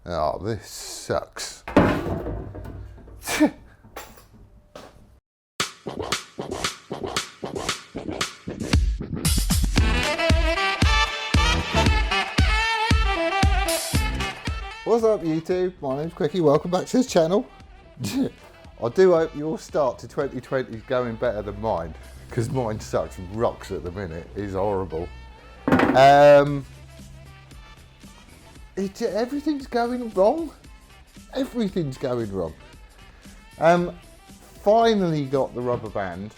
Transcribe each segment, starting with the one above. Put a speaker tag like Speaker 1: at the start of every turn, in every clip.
Speaker 1: Oh, this sucks. What's up YouTube? My name's Quickie, welcome back to the channel. I do hope your start to 2020 is going better than mine, because mine sucks rocks at the minute. It's horrible. Everything's going wrong. Everything's going wrong. Finally got the rubber band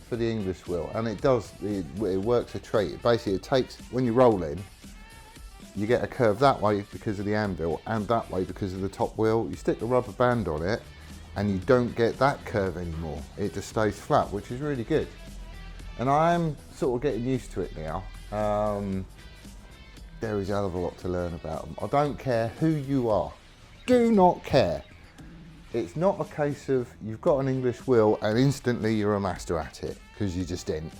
Speaker 1: for the English wheel, and it works a treat. Basically, it takes, when you roll in, you get a curve that way because of the anvil and that way because of the top wheel. You stick the rubber band on it and you don't get that curve anymore. It just stays flat, which is really good. And I am sort of getting used to it now. There is a hell of a lot to learn about them. I don't care who you are. Do not care. It's not a case of you've got an English wheel and instantly you're a master at it, because you just didn't.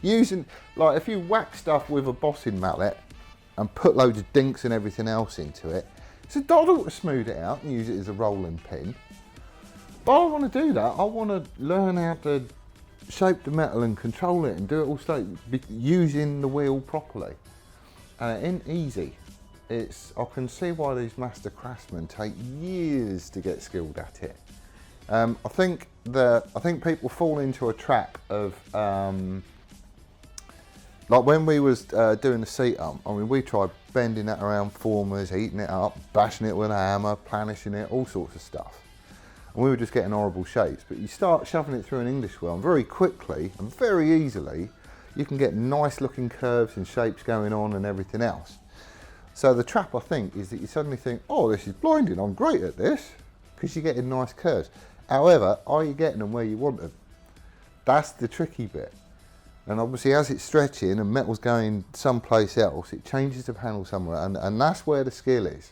Speaker 1: Using, like, if you whack stuff with a bossing mallet and put loads of dinks and everything else into it, it's a doddle to smooth it out and use it as a rolling pin. But I don't want to do that. I want to learn how to shape the metal and control it and do it all straight, using the wheel properly. And it ain't easy. I can see why these master craftsmen take years to get skilled at it. I think people fall into a trap of, like when we was doing the seat up, I mean, we tried bending that around formers, heating it up, bashing it with a hammer, planishing it, all sorts of stuff. And we were just getting horrible shapes. But you start shoving it through an English wheel, and very quickly and very easily, you can get nice looking curves and shapes going on and everything else. So the trap, I think, is that you suddenly think, oh, this is blinding, I'm great at this, because you're getting nice curves. However, are you getting them where you want them? That's the tricky bit. And obviously, as it's stretching and metal's going someplace else, it changes the panel somewhere, and that's where the skill is.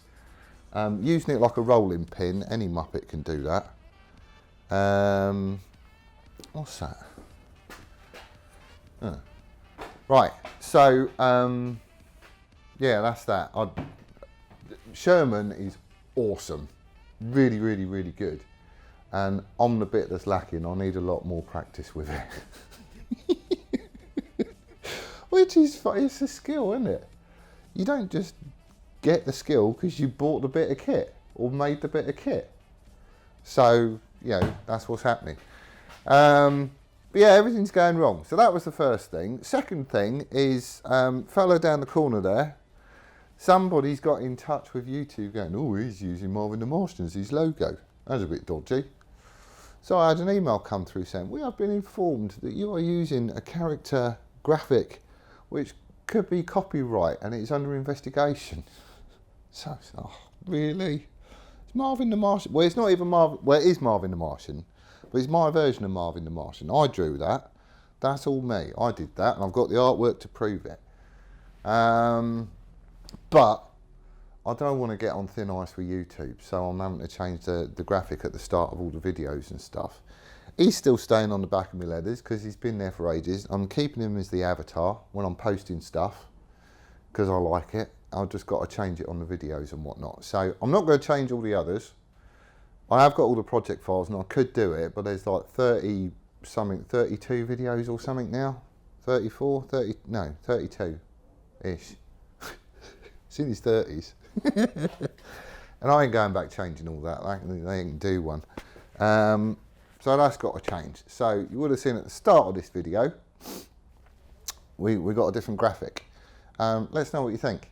Speaker 1: Using it like a rolling pin, any Muppet can do that. What's that? Right, so, yeah, that's that. Sherman is awesome. Really, really, really good. And I'm the bit that's lacking. I need a lot more practice with it. Which is, it's a skill, isn't it? You don't just get the skill because you bought the bit of kit or made the bit of kit. So, you know, that's what's happening. But yeah, everything's going wrong. So that was the first thing. Second thing is, fella down the corner there, somebody's got in touch with YouTube going, oh, he's using Marvin the Martian as his logo. That's a bit dodgy. So I had an email come through saying, we have been informed that you are using a character graphic which could be copyright and it's under investigation. So, oh, really? It's Marvin the Martian. Well, it's not even Marvin. Well, it is Marvin the Martian, but it's my version of Marvin the Martian. I drew that. That's all me. I did that, and I've got the artwork to prove it. But I don't want to get on thin ice with YouTube, so I'm having to change the graphic at the start of all the videos and stuff. He's still staying on the back of my leathers because he's been there for ages. I'm keeping him as the avatar when I'm posting stuff because I like it. I've just got to change it on the videos and whatnot. So I'm not going to change all the others. I have got all the project files and I could do it, but there's like 32 videos or something now. 34, 30, no, 32-ish. It's in his 30s. And I ain't going back changing all that. They ain't do one. So that's got to change. So you would have seen at the start of this video, we got a different graphic. Let's know what you think.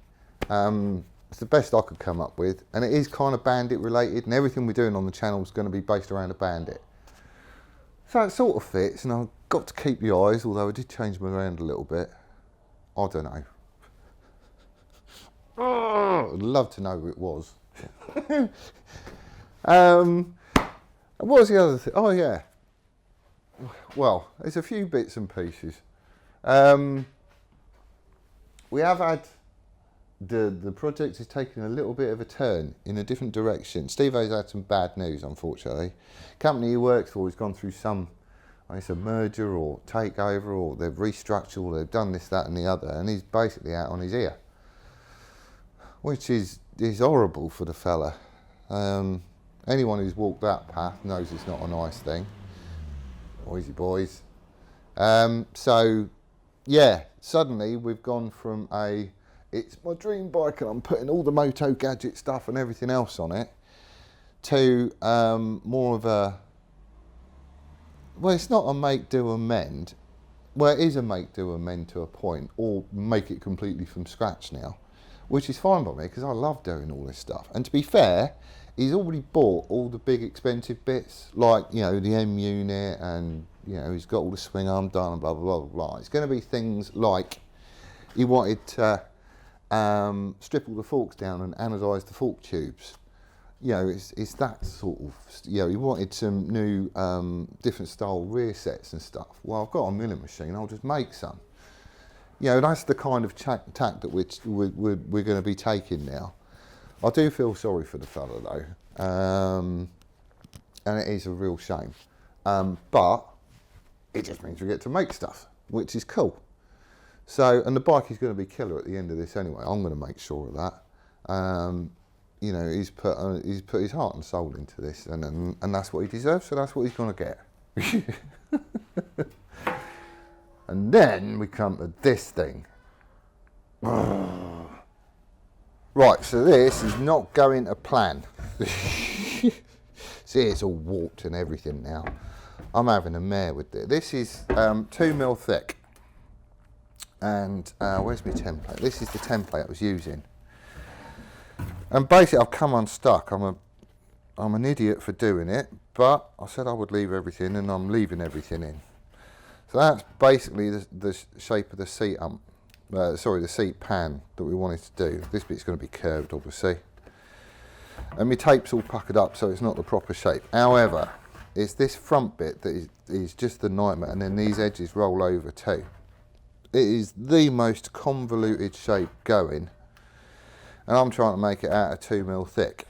Speaker 1: It's the best I could come up with, and it is kind of bandit related, and everything we're doing on the channel is going to be based around a bandit. So it sort of fits, and I've got to keep the eyes, although I did change them around a little bit. I don't know. Oh, I'd love to know who it was. What was the other thing? Oh yeah. Well, there's a few bits and pieces. We have had the project is taking a little bit of a turn in a different direction. Steve-O's had some bad news, unfortunately. Company he works for has gone through some, it's a merger or takeover, or they've restructured, or they've done this, that and the other, and he's basically out on his ear. which is horrible for the fella. Anyone who's walked that path knows it's not a nice thing. Easy boys. So yeah, suddenly we've gone from it's my dream bike and I'm putting all the Moto gadget stuff and everything else on it, to more of a, well, it's not a make, do, amend. Well, it is a make, do, amend to a point, or make it completely from scratch now, which is fine by me because I love doing all this stuff. And to be fair, he's already bought all the big expensive bits, like, you know, the M unit, and, you know, he's got all the swing arm done and blah, blah, blah, blah, blah. It's going to be things like he wanted to strip all the forks down and anodise the fork tubes. You know, it's that sort of, you know, he wanted some new different style rear sets and stuff. Well, I've got a milling machine, I'll just make some. You know, that's the kind of tack that we're going to be taking now. I do feel sorry for the fella though, and it is a real shame. But it just means we get to make stuff, which is cool. So, and the bike is going to be killer at the end of this anyway. I'm going to make sure of that. You know, he's put his heart and soul into this, and that's what he deserves. So that's what he's going to get. And then we come to this thing. Right, so this is not going to plan. See, it's all warped and everything now. I'm having a mare with it. This is 2mm thick. And where's my template? This is the template I was using. And basically I've come unstuck. I'm an idiot for doing it, but I said I would leave everything, and I'm leaving everything in. So that's basically the shape of the seat the seat pan that we wanted to do. This bit's going to be curved, obviously. And my tape's all puckered up, so it's not the proper shape. However, it's this front bit that is just the nightmare, and then these edges roll over too. It is the most convoluted shape going, and I'm trying to make it out of 2mm thick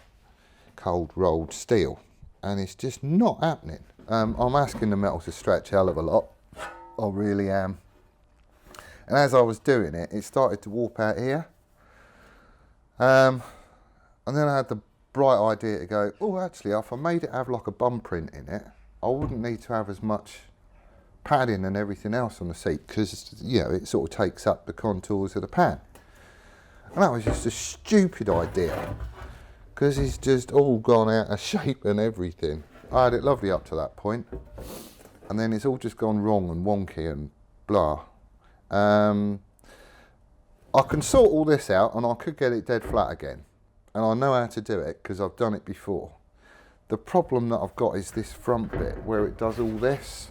Speaker 1: cold rolled steel, and it's just not happening. I'm asking the metal to stretch a hell of a lot. I really am. And as I was doing it, it started to warp out here. And then I had the bright idea to go, oh, actually, if I made it have like a bum print in it, I wouldn't need to have as much padding and everything else on the seat, because, you know, it sort of takes up the contours of the pan. And that was just a stupid idea, because it's just all gone out of shape and everything. I had it lovely up to that point, and then it's all just gone wrong and wonky and blah. I can sort all this out, and I could get it dead flat again, and I know how to do it because I've done it before. The problem that I've got is this front bit where it does all this,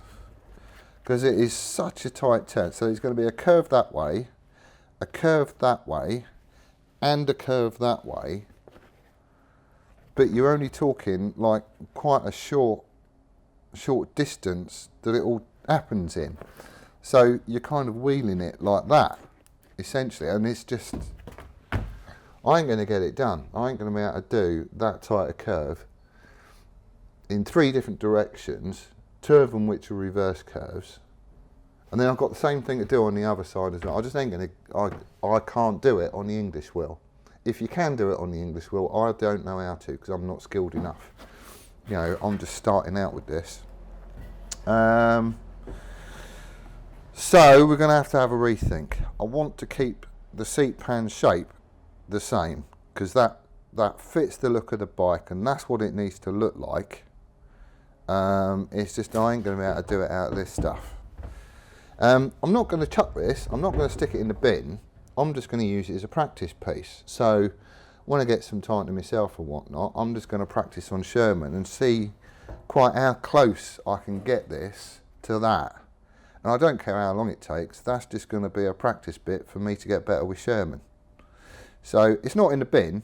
Speaker 1: because it is such a tight turn. So there's going to be a curve that way, a curve that way, and a curve that way, but you're only talking like quite a short distance that it all happens in. So you're kind of wheeling it like that, essentially, and it's just, I ain't going to get it done. I ain't going to be able to do that tight a curve in 3 different directions, 2 of them which are reverse curves, and then I've got the same thing to do on the other side as well. I just ain't going to, I can't do it on the English wheel. If you can do it on the English wheel, I don't know how to, because I'm not skilled enough. You know, I'm just starting out with this. So we're going to have a rethink. I want to keep the seat pan shape the same, because that fits the look of the bike, and that's what it needs to look like. It's just I ain't going to be able to do it out of this stuff. I'm not going to chuck this. I'm not going to stick it in the bin. I'm just going to use it as a practice piece. So when I get some time to myself and whatnot, I'm just going to practice on Sherman and see quite how close I can get this to that. And I don't care how long it takes. That's just going to be a practice bit for me to get better with Sherman. So it's not in the bin,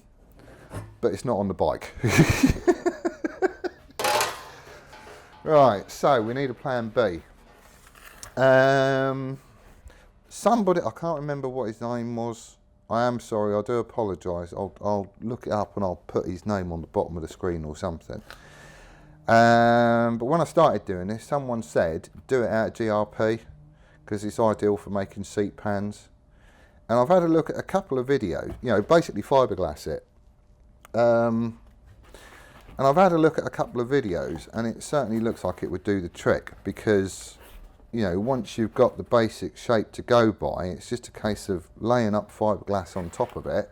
Speaker 1: but it's not on the bike. Right, so we need a plan B. Somebody, I can't remember what his name was. I am sorry, I do apologise. I'll look it up and I'll put his name on the bottom of the screen or something. But when I started doing this, someone said do it out of GRP because it's ideal for making seat pans. And I've had a look at a couple of videos, you know, basically fiberglass it. And I've had a look at a couple of videos, and it certainly looks like it would do the trick, because, you know, once you've got the basic shape to go by, it's just a case of laying up fiberglass on top of it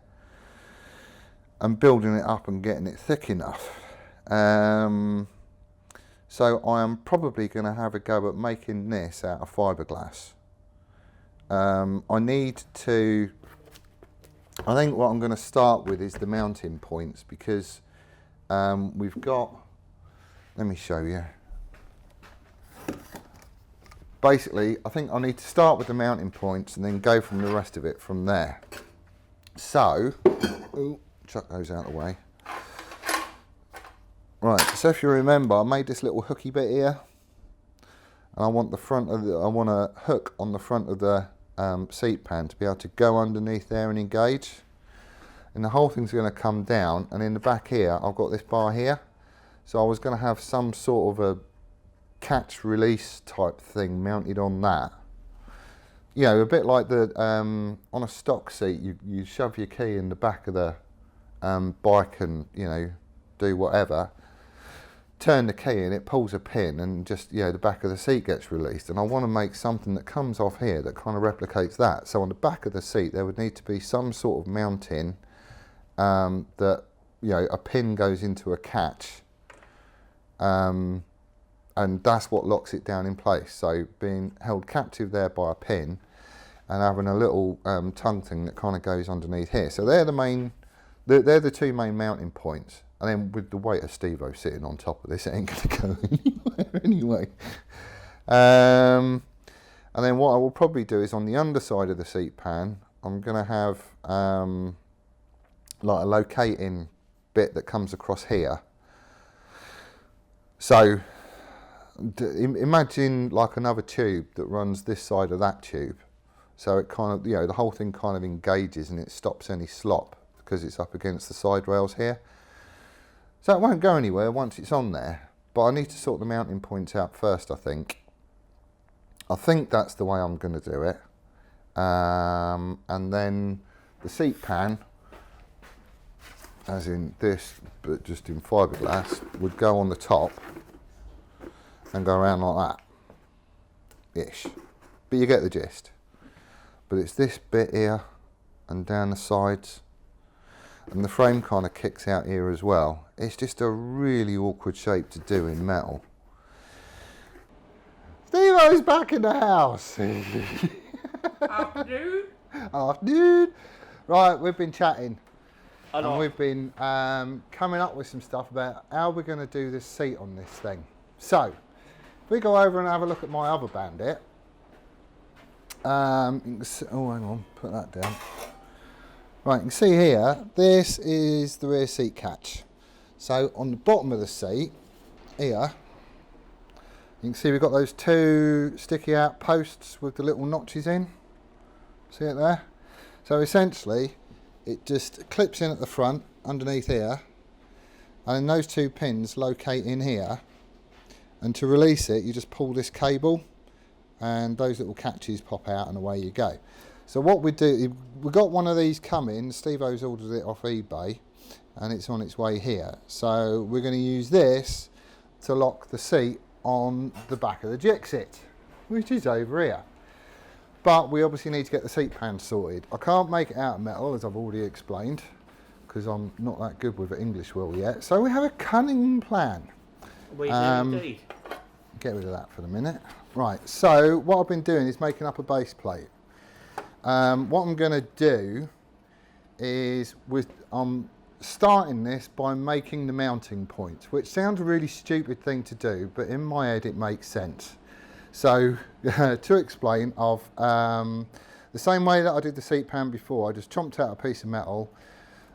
Speaker 1: and building it up and getting it thick enough. So I am probably going to have a go at making this out of fiberglass. I need to, I think what I'm going to start with is the mounting points, because we've got, let me show you. Basically, I think I need to start with the mounting points and then go from the rest of it from there. So, ooh, chuck those out of the way. Right, so if you remember, I made this little hooky bit here, and I want the front of the, I want a hook on the front of the seat pan to be able to go underneath there and engage. And the whole thing's going to come down, and in the back here, I've got this bar here. So I was going to have some sort of a catch release type thing mounted on that. You know, a bit like the on a stock seat, you shove your key in the back of the bike and, you know, do whatever. Turn the key and it pulls a pin, and just, you know, the back of the seat gets released. And I want to make something that comes off here that kind of replicates that. So on the back of the seat there would need to be some sort of mounting that, you know, a pin goes into a catch, and that's what locks it down in place. So being held captive there by a pin and having a little tongue thing that kind of goes underneath here. So they're the main, they're the two main mounting points. And then with the weight of Steve-O sitting on top of this, it ain't going to go anywhere anyway. And then what I will probably do is on the underside of the seat pan, I'm going to have like a locating bit that comes across here. So imagine like another tube that runs this side of that tube. So it kind of, you know, the whole thing kind of engages and it stops any slop because it's up against the side rails here. So it won't go anywhere once it's on there, but I need to sort the mounting points out first, I think. I think that's the way I'm going to do it. And then the seat pan, as in this, but just in fiberglass, would go on the top and go around like that, ish. But you get the gist. But it's this bit here and down the sides, and the frame kind of kicks out here as well. It's just a really awkward shape to do in metal. Steve-O's back in the house.
Speaker 2: Afternoon.
Speaker 1: Afternoon. Right, we've been chatting. And we've been coming up with some stuff about how we're going to do this seat on this thing. So, if we go over and have a look at my other Bandit. Oh, hang on, put that down. Right, you can see here, this is the rear seat catch. So on the bottom of the seat, here, you can see we've got those two sticky out posts with the little notches in. See it there? So essentially, it just clips in at the front, underneath here, and then those two pins locate in here. And to release it, you just pull this cable, and those little catches pop out, and away you go. So what we do, we got one of these coming. Steve-O's ordered it off eBay, and it's on its way here. So we're going to use this to lock the seat on the back of the GIXIT, which is over here. But we obviously need to get the seat pan sorted. I can't make it out of metal, as I've already explained, because I'm not that good with the English wheel yet. So we have a cunning plan.
Speaker 2: We do indeed.
Speaker 1: Get rid of that for the minute. Right, so what I've been doing is making up a base plate. What I'm going to do is I'm starting this by making the mounting points, which sounds a really stupid thing to do, but in my head it makes sense. So to explain, the same way that I did the seat pan before, I just chomped out a piece of metal,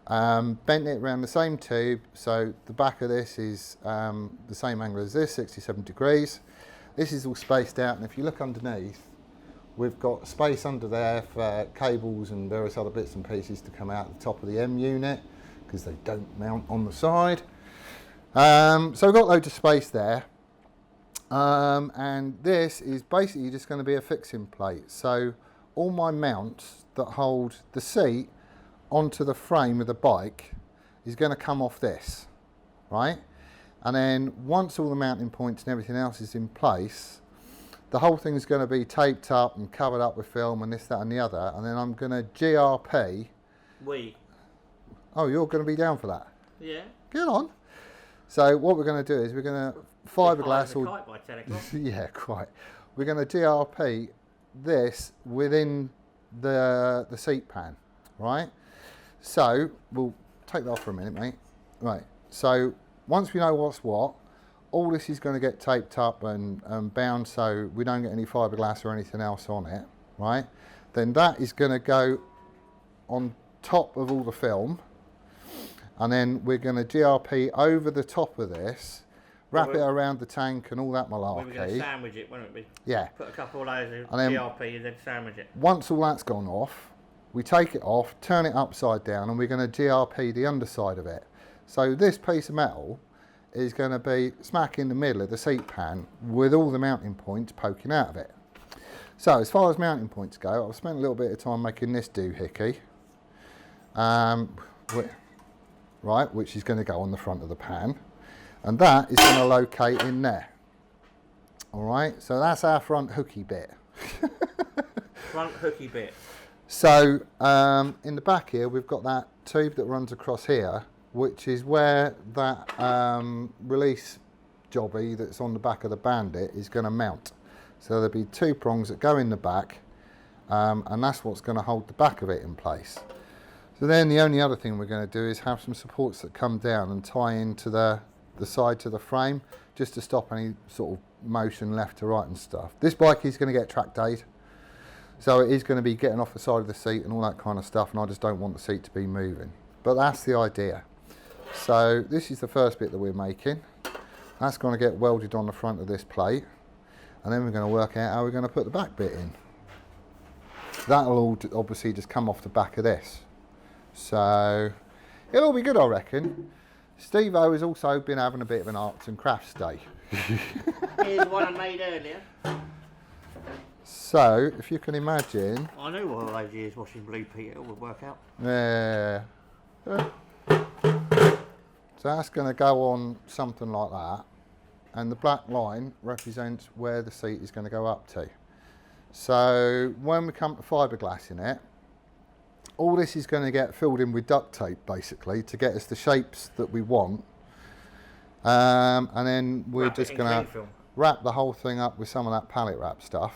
Speaker 1: bent it around the same tube, so the back of this is the same angle as this, 67 degrees. This is all spaced out, and if you look underneath, we've got space under there for cables and various other bits and pieces to come out the top of the M unit, because they don't mount on the side. So we've got loads of space there. And this is basically just going to be a fixing plate. So all my mounts that hold the seat onto the frame of the bike is going to come off this, right? And then once all the mounting points and everything else is in place, the whole thing is going to be taped up and covered up with film and this, that and the other, and then I'm going to GRP. Oh, you're going to be down for that?
Speaker 2: Yeah.
Speaker 1: Get on. So what we're going to do is we're going to fiberglass or
Speaker 2: kite by 10 o'clock.
Speaker 1: yeah, quite. We're going to GRP this within the seat pan, right? So we'll take that off for a minute, mate. Right. So once we know what's what, all this is going to get taped up and bound so we don't get any fiberglass or anything else on it, right? Then that is going to go on top of all the film, and then we're going to GRP over the top of this, wrap it around the tank and all that malarkey.
Speaker 2: We're going to sandwich it, won't we?
Speaker 1: Yeah.
Speaker 2: Put a couple of layers of
Speaker 1: And then
Speaker 2: GRP and then sandwich it.
Speaker 1: Once all that's gone off, we take it off, turn it upside down, and we're going to GRP the underside of it. So this piece of metal is going to be smack in the middle of the seat pan with all the mounting points poking out of it. So as far as mounting points go, I've spent a little bit of time making this doohickey, right, which is going to go on the front of the pan, and that is going to locate in there. All right, so that's our front hooky bit.
Speaker 2: Front hooky bit.
Speaker 1: So in the back here, we've got that tube that runs across here, which is where that release jobby that's on the back of the Bandit is going to mount. So there'll be two prongs that go in the back, and that's what's going to hold the back of it in place. So then the only other thing we're going to do is have some supports that come down and tie into the side to the frame, just to stop any sort of motion left to right and stuff. This bike is going to get track dayed, so it is going to be getting off the side of the seat and all that kind of stuff, and I just don't want the seat to be moving. But that's the idea. So this is the first bit that we're making. That's going to get welded on the front of this plate, and then we're going to work out how we're going to put the back bit in. That'll all obviously just come off the back of this. So it'll all be good, I reckon. Steve-O has also been having a bit of an arts and crafts day.
Speaker 2: Here's one I made earlier.
Speaker 1: So if you can imagine,
Speaker 2: I knew all those years washing Blue Peter it would work out.
Speaker 1: yeah. So that's going to go on something like that, and the black line represents where the seat is going to go up to. So when we come to fiberglassing it, all this is going to get filled in with duct tape basically to get us the shapes that we want, and then we're just going to wrap the whole thing up with some of that pallet wrap stuff,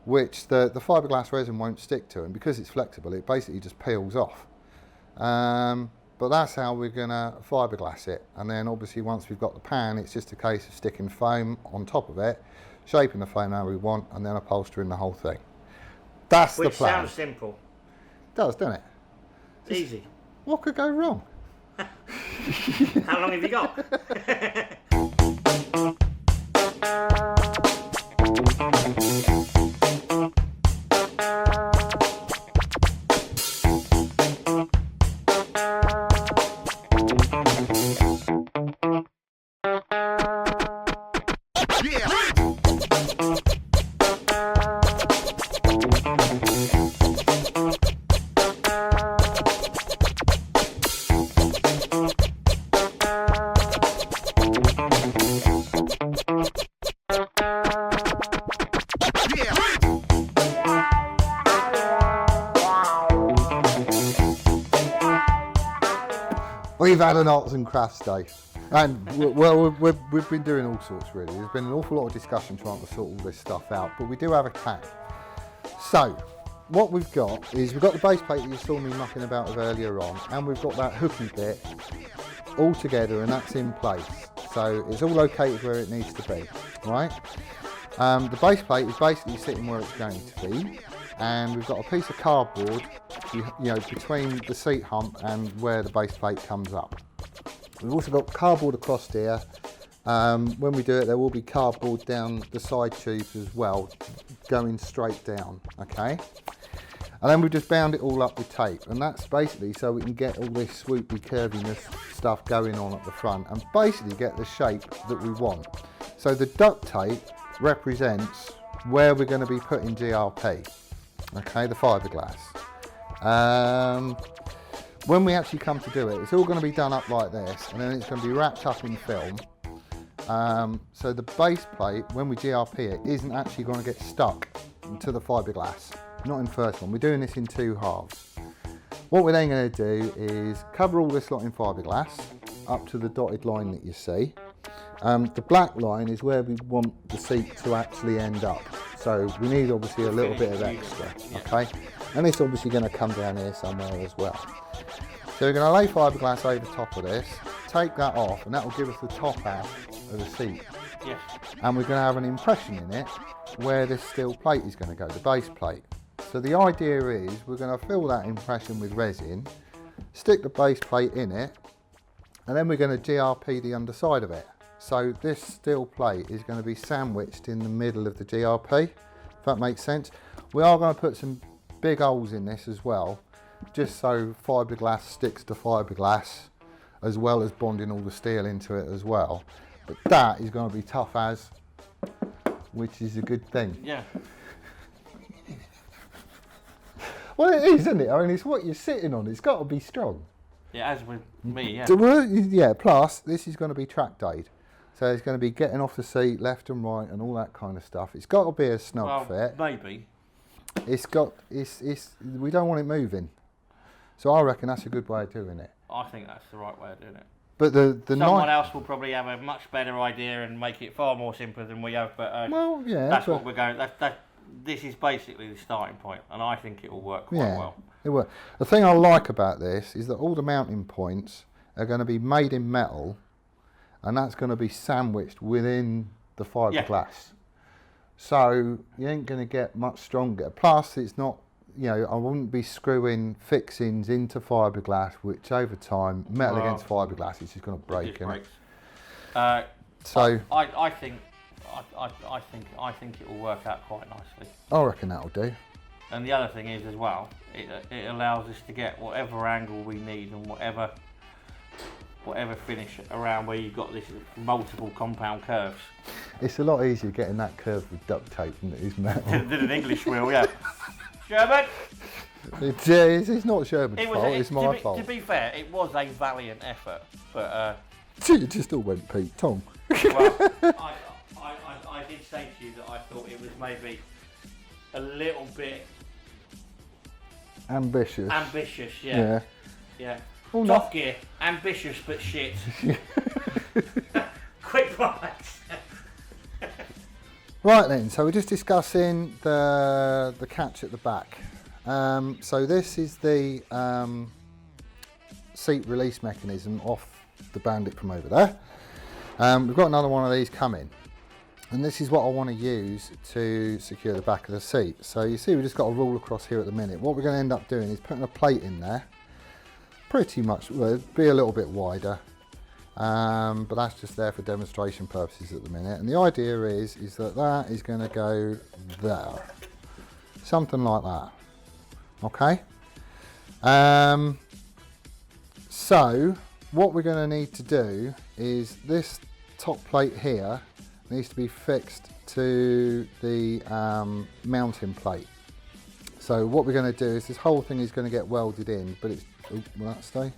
Speaker 1: which the fiberglass resin won't stick to, and because it's flexible it basically just peels off. But that's how we're going to fiberglass it, and then obviously once we've got the pan, it's just a case of sticking foam on top of it, shaping the foam how we want, and then upholstering the whole thing. That's the plan.
Speaker 2: Which sounds simple.
Speaker 1: It does, doesn't it?
Speaker 2: It's easy.
Speaker 1: What could go wrong?
Speaker 2: How long have you got?
Speaker 1: We've had an arts and crafts day, and well, we've been doing all sorts really. There's been an awful lot of discussion trying to sort all this stuff out, but we do have a plan. So what we've got is we've got the base plate that you saw me mucking about with earlier on, and we've got that hooky bit all together, and that's in place. So it's all located where it needs to be, right? The base plate is basically sitting where it's going to be, and we've got a piece of cardboard, you know, between the seat hump and where the base plate comes up. We've also got cardboard across here. When we do it, there will be cardboard down the side tubes as well, going straight down, okay? And then we've just bound it all up with tape, and that's basically so we can get all this swoopy curviness stuff going on at the front and basically get the shape that we want. So the duct tape represents where we're going to be putting GRP. okay, the fiberglass. When we actually come to do it, it's all going to be done up like this, and then it's going to be wrapped up in film. So the base plate, when we GRP it, isn't actually going to get stuck to the fiberglass. Not in the first one. We're doing this in 2 halves. What we're then going to do is cover all this lot in fiberglass up to the dotted line that you see. The black line is where we want the seat to actually end up. So we need obviously a little bit of extra, okay? And it's obviously going to come down here somewhere as well. So we're going to lay fiberglass over top of this, take that off, and that will give us the top half of the seat.
Speaker 2: Yes.
Speaker 1: And we're going to have an impression in it where this steel plate is going to go, the base plate. So the idea is we're going to fill that impression with resin, stick the base plate in it, and then we're going to GRP the underside of it. So this steel plate is going to be sandwiched in the middle of the GRP, if that makes sense. We are going to put some big holes in this as well, just so fiberglass sticks to fiberglass, as well as bonding all the steel into it as well. But that is going to be tough as, which is a good thing.
Speaker 2: Yeah.
Speaker 1: Well, it is, isn't it? I mean, it's what you're sitting on. It's got to be strong.
Speaker 2: Yeah, as with me, yeah.
Speaker 1: Yeah, plus this is going to be track dayed. So it's going to be getting off the seat left and right and all that kind of stuff. It's got to be a snug fit.
Speaker 2: Maybe.
Speaker 1: We don't want it moving. So I reckon that's a good way of doing it.
Speaker 2: I think that's the right way of doing it.
Speaker 1: But
Speaker 2: someone else will probably have a much better idea and make it far more simpler than we have. But
Speaker 1: well, yeah,
Speaker 2: that's what we're going. This is basically the starting point, and I think it will work quite well.
Speaker 1: It will. The thing I like about this is that all the mounting points are going to be made in metal, and that's going to be sandwiched within the fiberglass. Yeah. So you ain't going to get much stronger. Plus, it's not. I wouldn't be screwing fixings into fiberglass, which over time, metal against fiberglass, is just going to break.
Speaker 2: It breaks.
Speaker 1: So
Speaker 2: I think it will work out quite nicely.
Speaker 1: I reckon that'll do.
Speaker 2: And the other thing is as well, it allows us to get whatever angle we need and whatever finish around where you've got this multiple compound curves.
Speaker 1: It's a lot easier getting that curve with duct tape than it is metal.
Speaker 2: Than an English wheel, yeah. Sherman?
Speaker 1: It's not Sherman's fault, it's my fault.
Speaker 2: To be fair, it was a valiant effort, but...
Speaker 1: You just all went Pete Tong.
Speaker 2: Well, I did say to you that I thought it was maybe a little bit...
Speaker 1: Ambitious.
Speaker 2: Yeah.
Speaker 1: Well,
Speaker 2: Top Gear, ambitious but shit. Quick rides.
Speaker 1: Right then, so we're just discussing the catch at the back. So this is the seat release mechanism off the Bandit from over there. We've got another one of these coming, and this is what I want to use to secure the back of the seat. So you see we've just got a rule across here at the minute. What we're going to end up doing is putting a plate in there, pretty much, well, it'd be a little bit wider, but that's just there for demonstration purposes at the minute. And the idea is that is going to go there, something like that. Okay. So what we're going to need to do is this top plate here needs to be fixed to the mounting plate. So what we're going to do is this whole thing is going to get welded in, but it's, will that stay?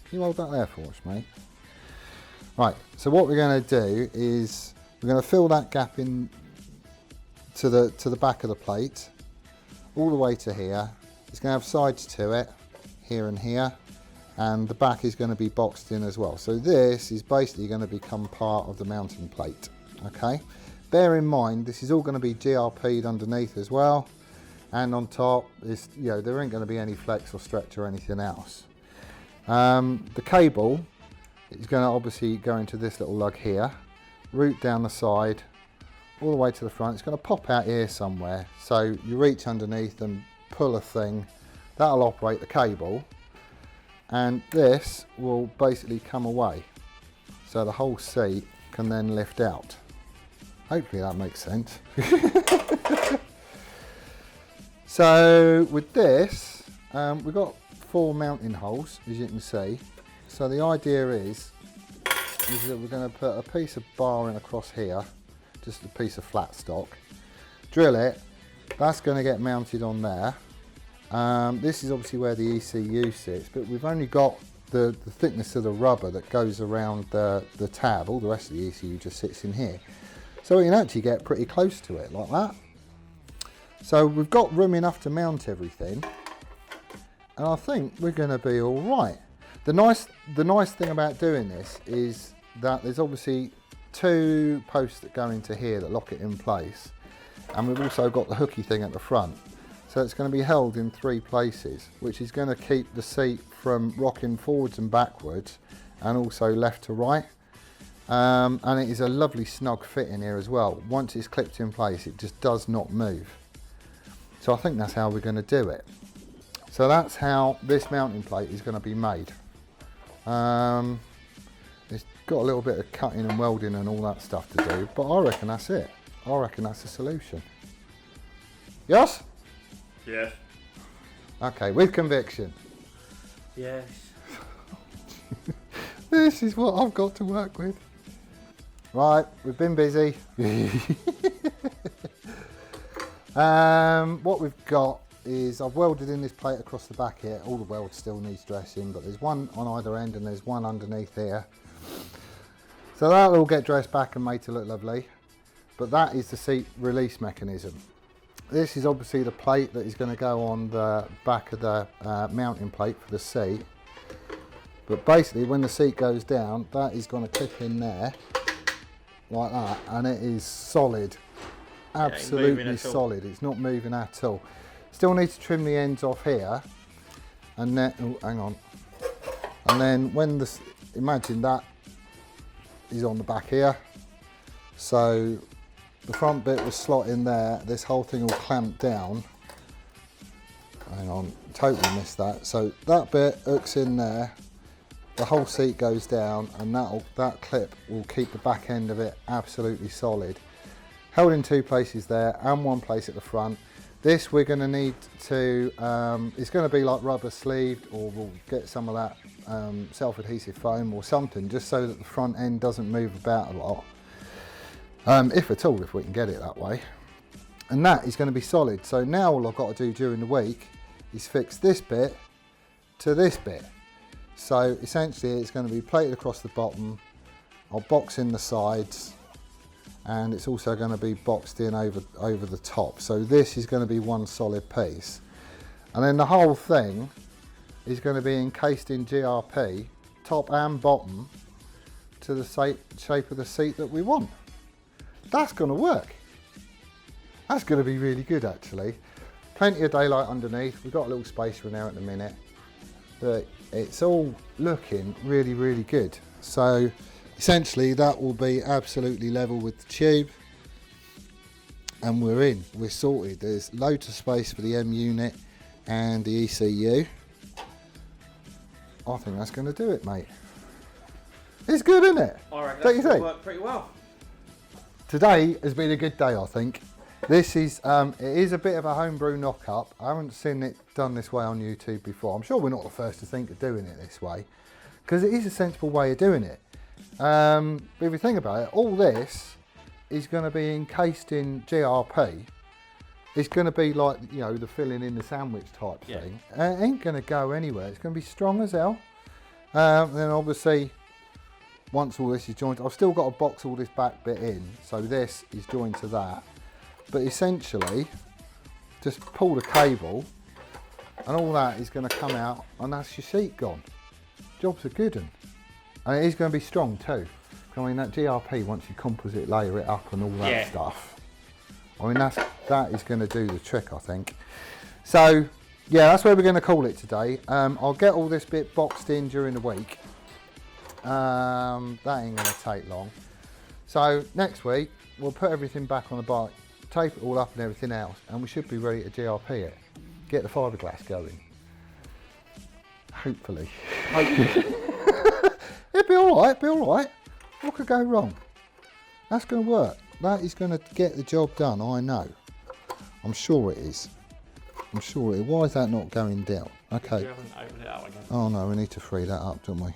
Speaker 1: Can you hold that there for us, mate? Right, so what we're going to do is we're going to fill that gap in to the back of the plate, all the way to here. It's going to have sides to it, here and here, and the back is going to be boxed in as well. So this is basically going to become part of the mounting plate, okay? Bear in mind, this is all going to be GRP'd underneath as well, and on top, is, there ain't going to be any flex or stretch or anything else. The cable is going to obviously go into this little lug here, route down the side, all the way to the front. It's going to pop out here somewhere. So you reach underneath and pull a thing, that'll operate the cable, and this will basically come away. So the whole seat can then lift out. Hopefully that makes sense. So with this, we've got 4 mounting holes, as you can see. So the idea is that we're going to put a piece of bar in across here, just a piece of flat stock, drill it, That's going to get mounted on there. This is obviously where the ECU sits, but we've only got the thickness of the rubber that goes around the tab. All the rest of the ECU just sits in here. So we can actually get pretty close to it like that. So we've got room enough to mount everything, and I think we're going to be all right. The nice thing about doing this is that there's obviously 2 posts that go into here that lock it in place, and we've also got the hooky thing at the front. So it's going to be held in 3 places, which is going to keep the seat from rocking forwards and backwards, and also left to right. And it is a lovely snug fit in here as well. Once it's clipped in place, it just does not move. So I think that's how we're going to do it. So that's how this mounting plate is going to be made. It's got a little bit of cutting and welding and all that stuff to do, but I reckon that's it. I reckon that's the solution. Yes?
Speaker 2: Yes.
Speaker 1: Okay, with conviction.
Speaker 2: Yes.
Speaker 1: This is what I've got to work with. Right, we've been busy. What we've got is I've welded in this plate across the back here. All the weld still needs dressing, but there's one on either end and there's one underneath here. So that'll all get dressed back and made to look lovely. But that is the seat release mechanism. This is obviously the plate that is going to go on the back of the mounting plate for the seat. But basically when the seat goes down, that is going to clip in there like that, and it is solid. Absolutely solid. It's not moving at all. Still need to trim the ends off here, and then hang on. And then when imagine that is on the back here, so the front bit will slot in there. This whole thing will clamp down. Hang on, totally missed that. So that bit hooks in there. The whole seat goes down, and that clip will keep the back end of it absolutely solid. Held in 2 places there and 1 place at the front. This we're going to need to, it's going to be like rubber sleeved, or we'll get some of that self-adhesive foam or something, just so that the front end doesn't move about a lot. If at all, if we can get it that way. And that is going to be solid. So now all I've got to do during the week is fix this bit to this bit. So essentially it's going to be plated across the bottom. I'll box in the sides, and it's also going to be boxed in over the top. So this is going to be one solid piece. And then the whole thing is going to be encased in GRP, top and bottom, to the shape of the seat that we want. That's going to work. That's going to be really good actually. Plenty of daylight underneath. We've got a little spacer in there at the minute. But it's all looking really, really good. So essentially that will be absolutely level with the tube, and we're sorted. There's loads of space for the M unit and the ECU. I think that's going to do it, mate. It's good, isn't it?
Speaker 2: I reckon that's going to work pretty well.
Speaker 1: Today has been a good day, I think. This is, it is a bit of a homebrew knock-up. I haven't seen it done this way on YouTube before. I'm sure we're not the first to think of doing it this way, because it is a sensible way of doing it. But if you think about it, all this is going to be encased in GRP. It's going to be like, you know, the filling in the sandwich type thing. It ain't going to go anywhere. It's going to be strong as hell. Then obviously, once all this is joined, I've still got to box all this back bit in. So this is joined to that. But essentially, just pull the cable, and all that is going to come out, and that's your seat gone. Job's a good one. And it is going to be strong too. I mean, that GRP, once you composite layer it up and all that stuff, I mean, that is going to do the trick, I think. So, yeah, that's where we're going to call it today. I'll get all this bit boxed in during the week. That ain't going to take long. So, next week, we'll put everything back on the bike, tape it all up and everything else, and we should be ready to GRP it. Get the fiberglass going. Hopefully. It'll be alright, What could go wrong? That's going to work. That is going to get the job done, I know. I'm sure it is. I'm sure it is. Why is that not going down? Okay.
Speaker 2: You haven't opened it up again.
Speaker 1: Oh no, we need to free that up, don't we?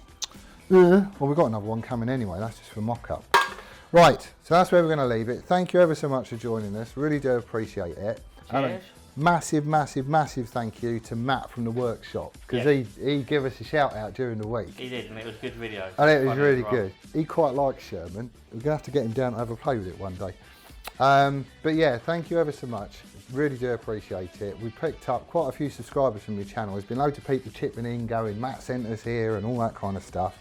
Speaker 1: Well, we've got another one coming anyway. That's just for mock-up. Right, so that's where we're going to leave it. Thank you ever so much for joining us. Really do appreciate it. And
Speaker 2: Cheers.
Speaker 1: massive thank you to Matt from the workshop, because he gave us a shout out during the week.
Speaker 2: He did, and it was a good video.
Speaker 1: And it was really good. He quite likes Sherman. We're going to have to get him down to have a play with it one day. But yeah, thank you ever so much. Really do appreciate it. We picked up quite a few subscribers from your channel. There's been loads of people chipping in, going, Matt sent us here and all that kind of stuff.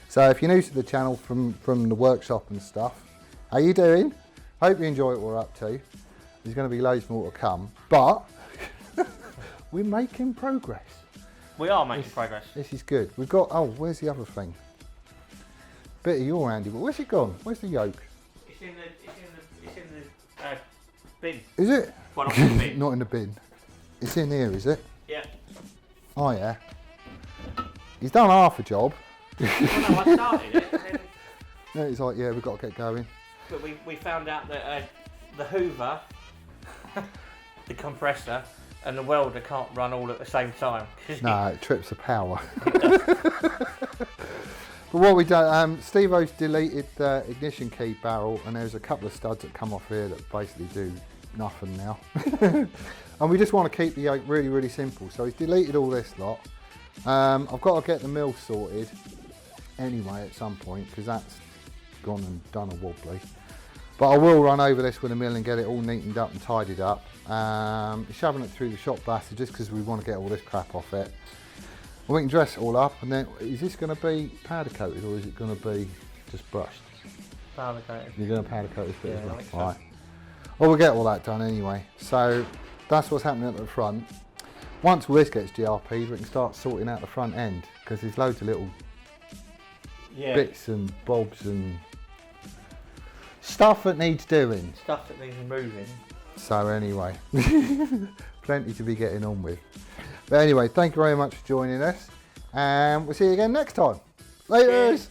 Speaker 1: So if you're new to the channel from the workshop and stuff, how you doing? Hope you enjoy what we're up to. There's going to be loads more to come, but we're making progress.
Speaker 2: We are making progress.
Speaker 1: This is good. We've got, oh, where's the other thing? Bit of your handiwork. Where's it gone? Where's the yoke?
Speaker 2: It's in the bin.
Speaker 1: Is it?
Speaker 2: Well, not in the bin.
Speaker 1: Not in the bin. It's in here, is it?
Speaker 2: Yeah.
Speaker 1: Oh yeah. He's done half a job.
Speaker 2: Well, no, I started it, and then,
Speaker 1: No, it's like, yeah, we've got to get going.
Speaker 2: but we found out that the Hoover, the compressor, and the welder can't run all at the same time.
Speaker 1: No, it trips the power. But what we done, Steve-O's deleted the ignition key barrel, and there's a couple of studs that come off here that basically do nothing now. And we just want to keep the yoke really simple, so he's deleted all this lot. I've got to get the mill sorted anyway at some point, because that's gone and done a wobbly. But I will run over this with a mill and get it all neatened up and tidied up. Shoving it through the shop blaster just because we want to get all this crap off it. And we can dress it all up, and then is this going to be powder coated or is it going to be just brushed?
Speaker 2: Powder coated.
Speaker 1: You're going to powder coat this bit
Speaker 2: Yeah,
Speaker 1: as well?
Speaker 2: I think so.
Speaker 1: Right. Well, we'll get all that done anyway. So that's what's happening at the front. Once all this gets GRP'd, we can start sorting out the front end, because there's loads of little bits and bobs and stuff that needs doing.
Speaker 2: Stuff that needs moving.
Speaker 1: So anyway, plenty to be getting on with. But anyway, thank you very much for joining us, and we'll see you again next time. Later.
Speaker 2: Cheers.